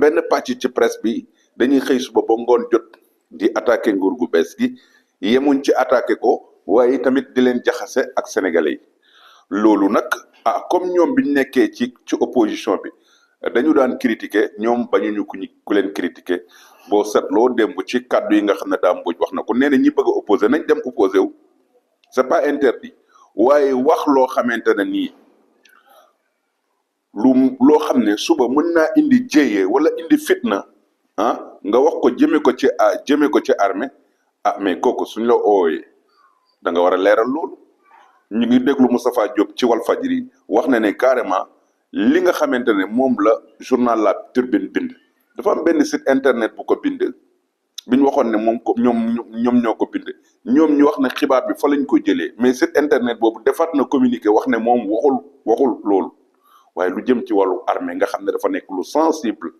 benn pàcc ci presse bi dañuy xëy suba ba ngoon jot di attaquer nguur gu bees gi yemuñ ci attaquer ko waaye tamit di leen jaxase ak sénégalais yi loolu nag comme ñoom biñ nekkee ci opposition bi dañu daan critiquer ñoom bañuñu ku leen critiquer boo seetloo démb ci kàddu yi nga xam ne daa mbuj wax na ko nee na ñi bëgg a opposer nañ dem opposer wu c'est pas interdit waaye wax loo xamante ne nii loo xam ne suba mën naa indi jéyee wala indi fitna nga wax ko jëme ko ci armée mais kooku suñ la ooyee da nga war a leeral loolu ñu ngi déglu Moustapha Diop ci Walfadjri wax na ne carrément li nga xamante ne moom la journal La Tribune bind dafa am benn site internet bu ko bind bi ñu waxoon ne moom ko ñoom ñoo ko bind ñoom ñu wax ne xibaar bi fa lañ ko jëlee mais site internet boobu defaat na communiqué wax ne moom waxul loolu waaye lu jëm ci wàllu armée nga xam ne dafa nekk lu sensible